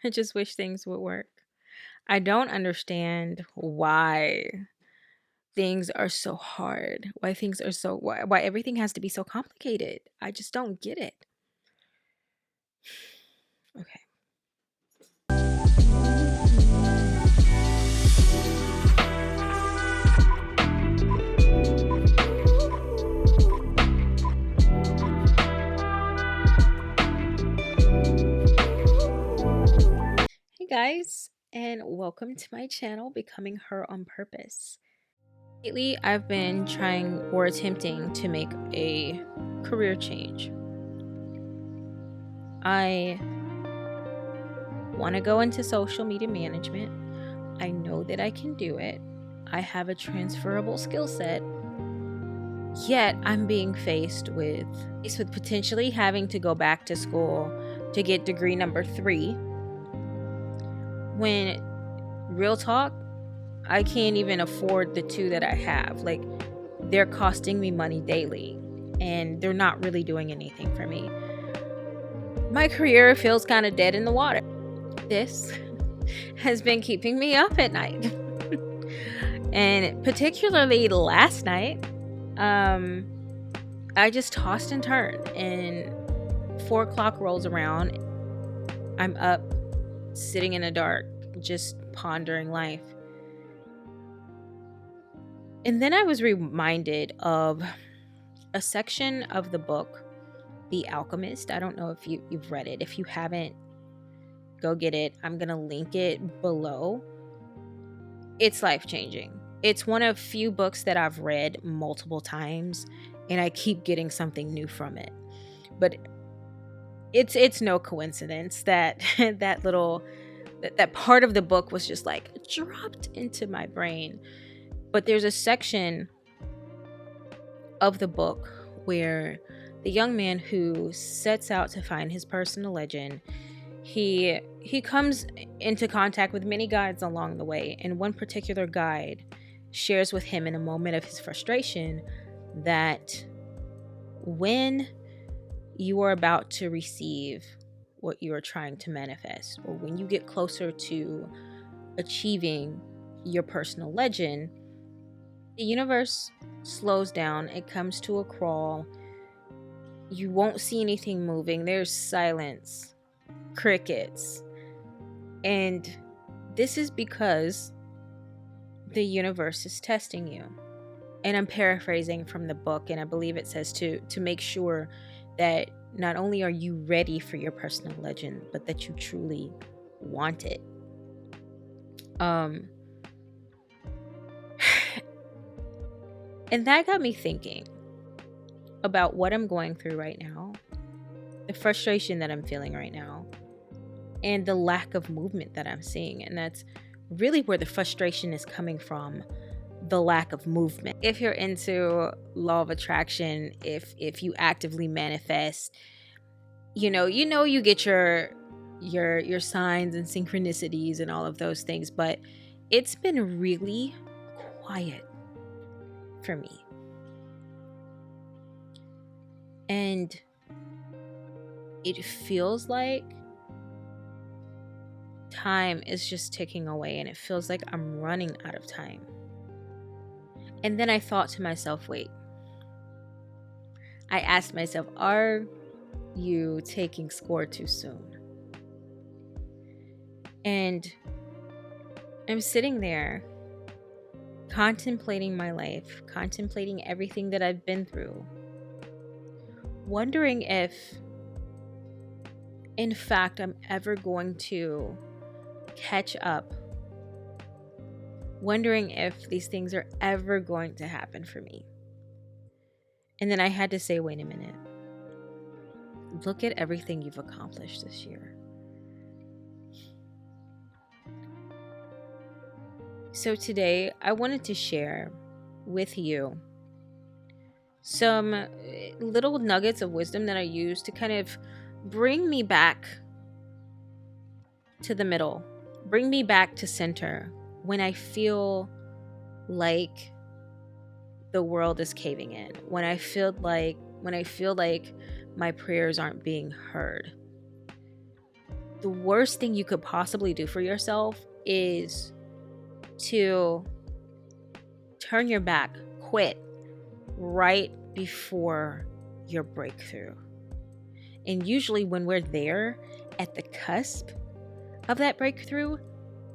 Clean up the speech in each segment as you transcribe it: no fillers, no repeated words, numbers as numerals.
I just wish things would work. I don't understand why things are so hard, why things are so why everything has to be so complicated. I just don't get it. Okay. Hey guys, and welcome to my channel, Becoming Her on Purpose. Lately, I've been trying or attempting to make a career change. I want to go into social media management. I know that I can do it. I have a transferable skill set. Yet, I'm being faced with potentially having to go back to school to get degree number 3 when real talk, I can't even afford the 2 that I have. Like, they're costing me money daily and they're not really doing anything for me. My career feels kind of dead in the water. This has been keeping me up at night. And particularly last night, I just tossed and turned, and 4 o'clock rolls around. I'm up, sitting in the dark, just pondering life. And then I was reminded of a section of the book, The Alchemist. I don't know if you've read it. If you haven't, go get it. I'm going to link it below. It's life-changing. It's one of few books that I've read multiple times, and I keep getting something new from it. But it's no coincidence that that part of the book was just like dropped into my brain. But there's a section of the book where the young man who sets out to find his personal legend, he comes into contact with many guides along the way, and one particular guide shares with him in a moment of his frustration that when you are about to receive what you are trying to manifest, or when you get closer to achieving your personal legend, the universe slows down. It comes to a crawl. You won't see anything moving. There's silence, crickets. And this is because the universe is testing you. And I'm paraphrasing from the book, and I believe it says to make sure that not only are you ready for your personal legend, but that you truly want it. And that got me thinking about what I'm going through right now, the frustration that I'm feeling right now, and the lack of movement that I'm seeing. And that's really where the frustration is coming from, the lack of movement. If you're into law of attraction, if you actively manifest, you get your signs and synchronicities and all of those things, but it's been really quiet for me. And it feels like time is just ticking away, and it feels like I'm running out of time. And then I thought to myself, wait. I asked myself, are you taking score too soon? And I'm sitting there contemplating my life, contemplating everything that I've been through, wondering if, in fact, I'm ever going to catch up, wondering if these things are ever going to happen for me. And then I had to say, wait a minute. Look at everything you've accomplished this year. So today, I wanted to share with you some little nuggets of wisdom that I use to kind of bring me back to the middle, bring me back to center when I feel like the world is caving in, when I feel like my prayers aren't being heard. the worst thing you could possibly do for yourself is to turn your back, quit right before your breakthrough. And usually when we're there at the cusp of that breakthrough,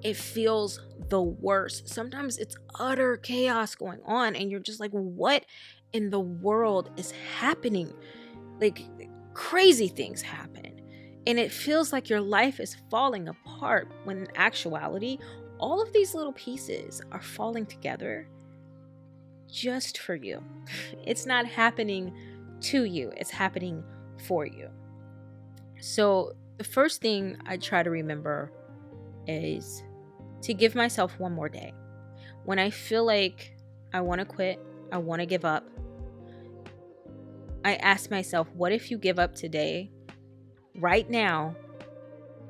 it feels the worst. Sometimes it's utter chaos going on and you're just like, what in the world is happening? Like, crazy things happen. And it feels like your life is falling apart when in actuality, all of these little pieces are falling together just for you. It's not happening to you, it's happening for you. So the first thing I try to remember is to give myself one more day. When I feel like I want to quit, I want to give up, I ask myself, what if you give up today, right now,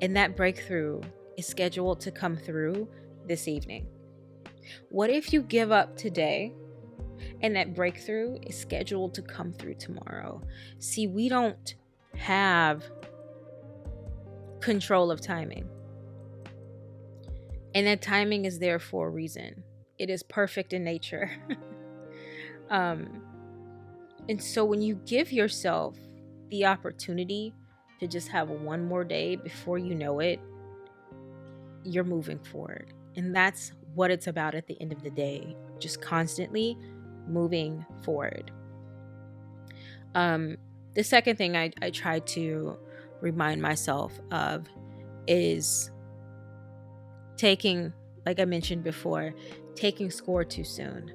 and that breakthrough is scheduled to come through this evening? What if you give up today and that breakthrough is scheduled to come through tomorrow? See, we don't have control of timing. And that timing is there for a reason. It is perfect in nature. And so when you give yourself the opportunity to just have one more day before you know it, you're moving forward. And that's what it's about at the end of the day. Just constantly moving forward. The second thing I try to remind myself of is taking, like I mentioned before, taking score too soon.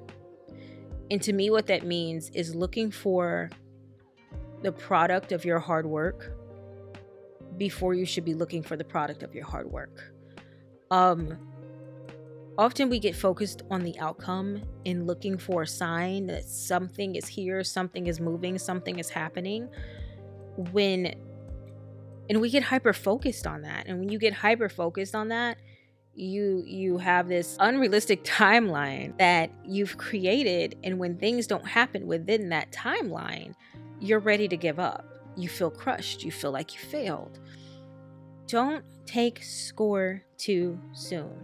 And to me, what that means is looking for the product of your hard work before you should be looking for the product of your hard work. Often we get focused on the outcome and looking for a sign that something is here, something is moving, something is happening. And we get hyper focused on that. And when you get hyper focused on that, you have this unrealistic timeline that you've created, and when things don't happen within that timeline, you're ready to give up. You feel crushed. You feel like you failed. Don't take score too soon.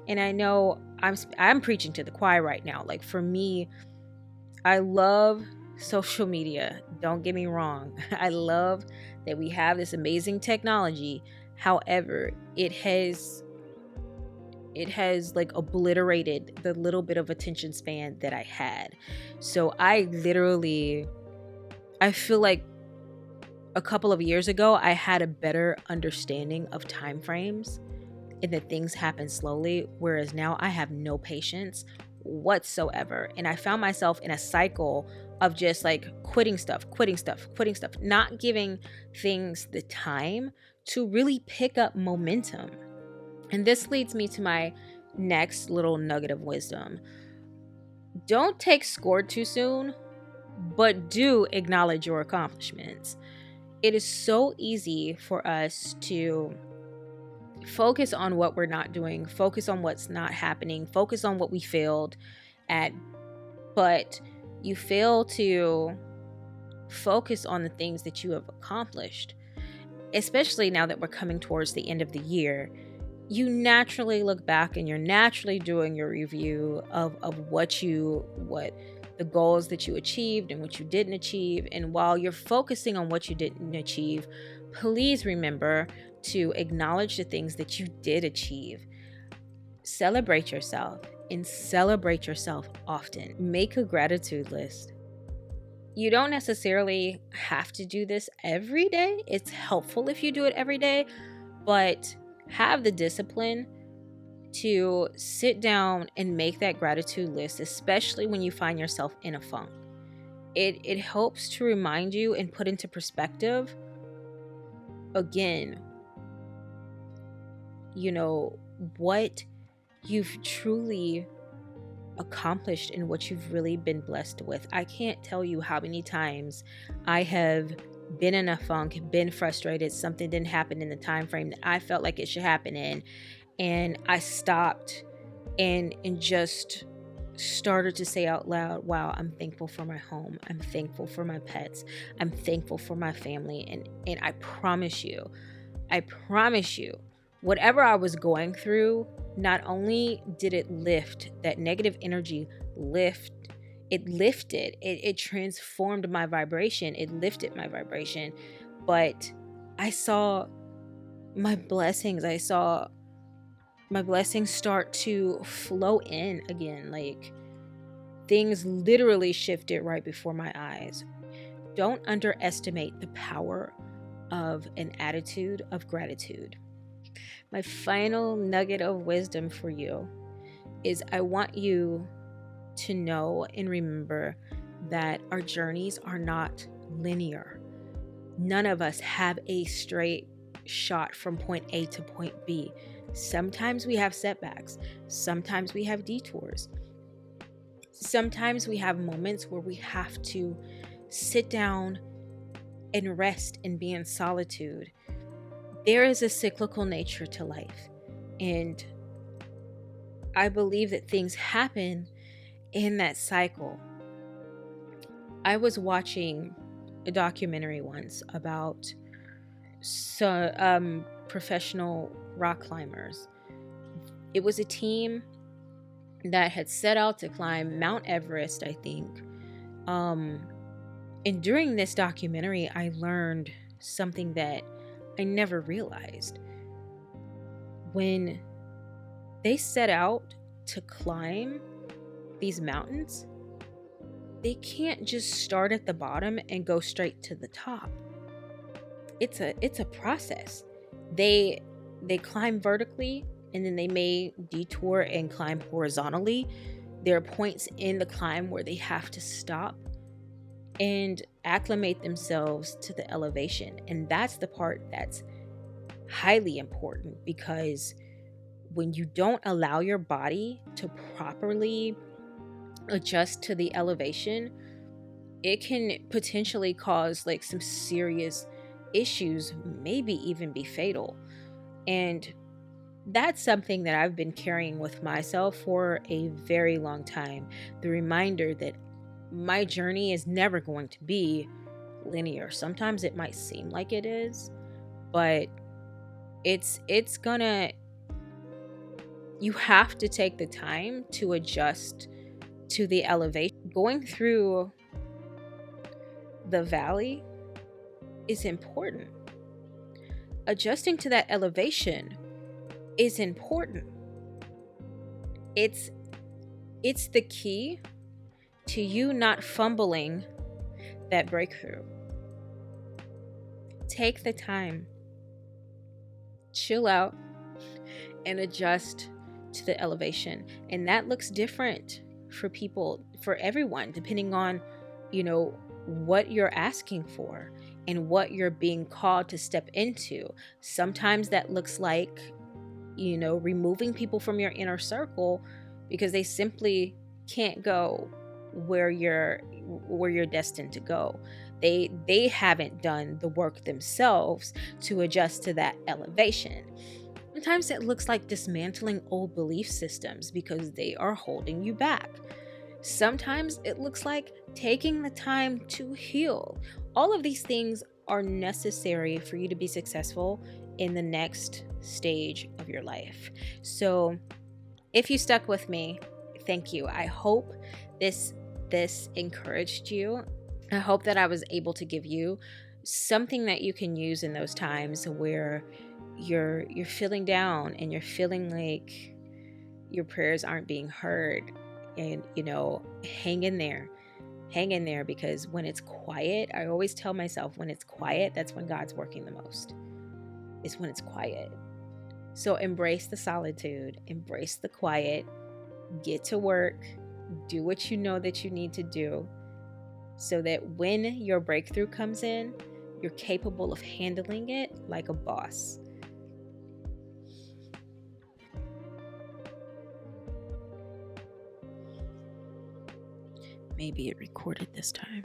And I know I'm preaching to the choir right now. Like, for me, I love social media. Don't get me wrong. I love that we have this amazing technology. However, it has like obliterated the little bit of attention span that I had. So I feel like a couple of years ago, I had a better understanding of time frames and that things happen slowly, whereas now I have no patience whatsoever. And I found myself in a cycle of just like quitting stuff, not giving things the time to really pick up momentum. And this leads me to my next little nugget of wisdom. Don't take score too soon, but do acknowledge your accomplishments. It is so easy for us to focus on what we're not doing, focus on what's not happening, focus on what we failed at, but you fail to focus on the things that you have accomplished. Especially now that we're coming towards the end of the year, you naturally look back and you're naturally doing your review of what the goals that you achieved and what you didn't achieve. And while you're focusing on what you didn't achieve, please remember to acknowledge the things that you did achieve. Celebrate yourself, and celebrate yourself often. Make a gratitude list. You don't necessarily have to do this every day. It's helpful if you do it every day, but have the discipline to sit down and make that gratitude list, especially when you find yourself in a funk. It helps to remind you and put into perspective, again, what you've truly accomplished and what you've really been blessed with. I can't tell you how many times I have been in a funk, been frustrated, something didn't happen in the time frame that I felt like it should happen in, and I stopped and just started to say out loud, wow, I'm thankful for my home, I'm thankful for my pets, I'm thankful for my family. And I promise you, I promise you, whatever I was going through, not only did it lift that negative energy, it lifted, it transformed my vibration, it lifted my vibration. But I saw I saw my blessings start to flow in again. Like, things literally shifted right before my eyes. Don't underestimate the power of an attitude of gratitude. My final nugget of wisdom for you is I want you to know and remember that our journeys are not linear. None of us have a straight shot from point A to point B. Sometimes we have setbacks, sometimes we have detours, sometimes we have moments where we have to sit down and rest and be in solitude. There is a cyclical nature to life, and I believe that things happen in that cycle. I was watching a documentary once about professional rock climbers. It was a team that had set out to climb Mount Everest, I think. And during this documentary, I learned something that I never realized. When they set out to climb these mountains, they can't just start at the bottom and go straight to the top. It's a process. They climb vertically, and then they may detour and climb horizontally. There are points in the climb where they have to stop and acclimate themselves to the elevation. And that's the part that's highly important, because when you don't allow your body to properly adjust to the elevation, it can potentially cause like some serious issues, maybe even be fatal. And that's something that I've been carrying with myself for a very long time. The reminder that my journey is never going to be linear. Sometimes it might seem like it is, but it's gonna, you have to take the time to adjust to the elevation. Going through the valley is important. Adjusting to that elevation is important. It's the key to you not fumbling that breakthrough. Take the time, chill out, and adjust to the elevation. And that looks different for people, for everyone, depending on, what you're asking for and what you're being called to step into. Sometimes that looks like, removing people from your inner circle because they simply can't go where you're destined to go. They haven't done the work themselves to adjust to that elevation. Sometimes it looks like dismantling old belief systems because they are holding you back. Sometimes it looks like taking the time to heal. All of these things are necessary for you to be successful in the next stage of your life. So if you stuck with me, thank you. I hope this encouraged you. I hope that I was able to give you something that you can use in those times where you're feeling down and you're feeling like your prayers aren't being heard. And hang in there, because when it's quiet, I always tell myself, when it's quiet, that's when God's working the most. It's when it's quiet. So embrace the solitude, embrace the quiet, get to work, do what you know that you need to do, so that when your breakthrough comes in, you're capable of handling it like a boss. Maybe it recorded this time.